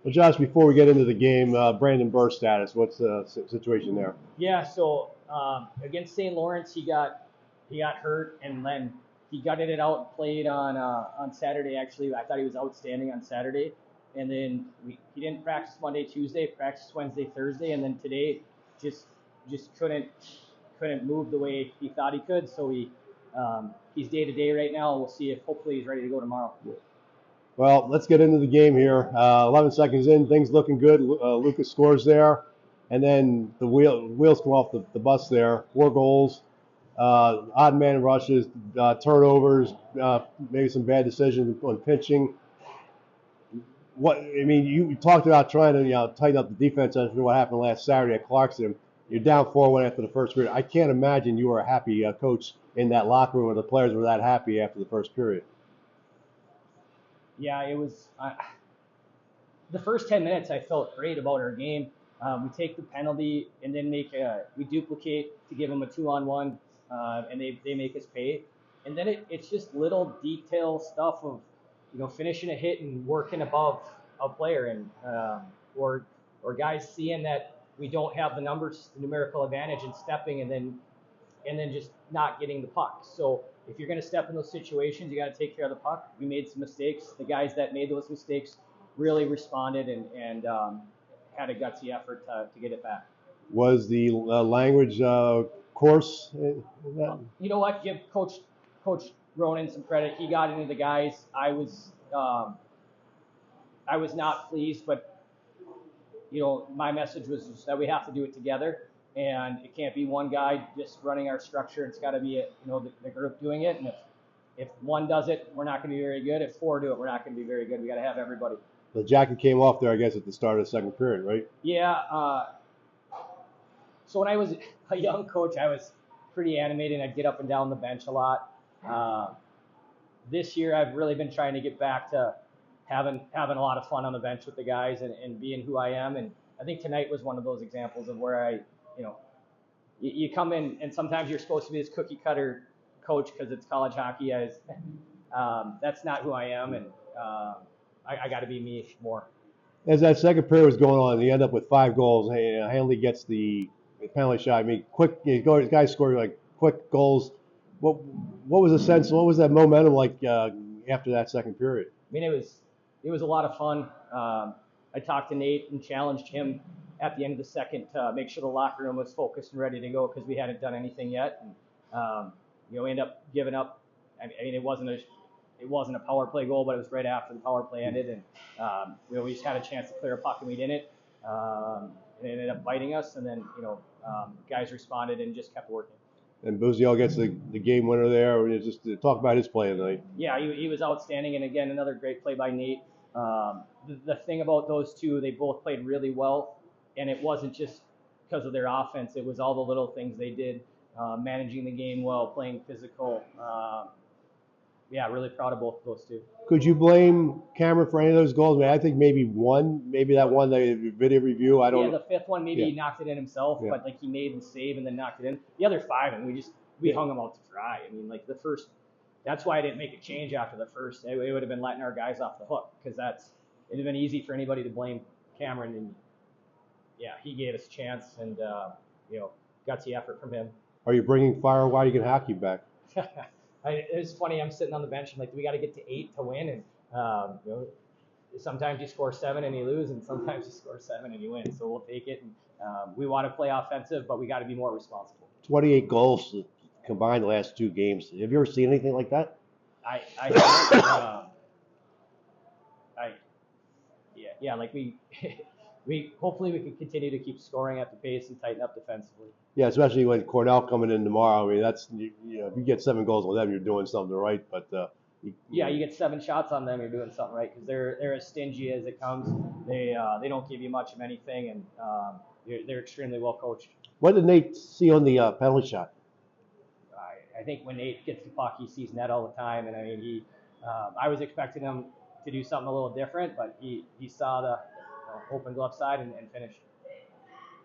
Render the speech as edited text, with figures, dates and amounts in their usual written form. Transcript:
Well, Josh, before we get into the game, Brandon Burr status. What's the situation there? Yeah, so against St. Lawrence, he got hurt, and then he gutted it out and played on Saturday. Actually, I thought he was outstanding on Saturday, and then he didn't practice Monday, Tuesday, practiced Wednesday, Thursday, and then today just just couldn't move the way he thought he could. So he's day to day right now. We'll see if hopefully he's ready to go tomorrow. Well, let's get into the game here. 11 seconds in, things looking good. Lucas scores there, and then the wheels come off the bus there. 4 goals, odd man rushes, turnovers, maybe some bad decisions on pitching. You talked about trying to tighten up the defense after what happened last Saturday at Clarkson. You're down 4-1 after the first period. I can't imagine you were a happy coach in that locker room where the players were that happy after the first period. Yeah, it was. The first 10 minutes, I felt great about our game. We take the penalty and then we duplicate to give them a 2-on-1, and they make us pay. And then it's just little detail stuff of, finishing a hit and working above a player, and or guys seeing that we don't have the numbers, the numerical advantage, and stepping and then just not getting the puck. So if you're going to step in those situations, you got to take care of the puck. We made some mistakes. The guys that made those mistakes really responded and had a gutsy effort to get it back. Was the language course? You know what? Give Coach Ronan some credit. He got into the guys. I was not pleased, but my message was just that we have to do it together, and it can't be one guy just running our structure. It's got to be the group doing it. And if one does it, we're not going to be very good. If 4 do it, we're not going to be very good. We got to have everybody. The jacket came off there, I guess, at the start of the second period, right? Yeah. So when I was a young coach, I was pretty animated. I'd get up and down the bench a lot. This year, I've really been trying to get back to having a lot of fun on the bench with the guys and being who I am. And I think tonight was one of those examples of where you come in and sometimes you're supposed to be this cookie cutter coach because it's college hockey. That's not who I am, and I got to be me more. As that second period was going on, you end up with 5 goals. Hanley gets the penalty shot. I mean, quick. Guys score like quick goals. What was the sense? What was that momentum like after that second period? I mean, it was a lot of fun. I talked to Nate and challenged him at the end of the second to make sure the locker room was focused and ready to go because we hadn't done anything yet. And we ended up giving up. I mean, it wasn't a power play goal, but it was right after the power play ended, and we just had a chance to clear a puck and we didn't. It ended up biting us, and then guys responded and just kept working. And Buziel gets the game winner there. Just talk about his play tonight. Yeah, he was outstanding, and again, another great play by Nate. The thing about those two, they both played really well, and it wasn't just because of their offense. It was all the little things they did, managing the game well, playing physical. Yeah, really proud of both of those two. Could you blame Cameron for any of those goals? I think maybe that one, the video review. I don't. Yeah, the fifth one maybe he knocked it in himself, but like he made the save and then knocked it in. The other 5, and we hung them out to dry. I mean, like the first. That's why I didn't make a change after the first. It would have been letting our guys off the hook because it'd have been easy for anybody to blame Cameron, and yeah, he gave us a chance, and gutsy effort from him. Are you bringing Fire Wydigan hockey back? It's funny. I'm sitting on the bench and like we got to get to 8 to win, and sometimes you score 7 and you lose, and sometimes you score 7 and you win. So we'll take it. And we want to play offensive, but we got to be more responsible. 28 goals combined the last 2 games. Have you ever seen anything like that? Like we hopefully we can continue to keep scoring at the pace and tighten up defensively. Yeah, especially when Cornell coming in tomorrow. I mean, that's if you get 7 goals on them, you're doing something right. But you get 7 shots on them, you're doing something right because they're as stingy as it comes. They don't give you much of anything, and they're extremely well coached. What did Nate see on the penalty shot? I think when Nate gets the puck, he sees net all the time, and I mean I was expecting him to do something a little different, but he saw the open glove side and finished.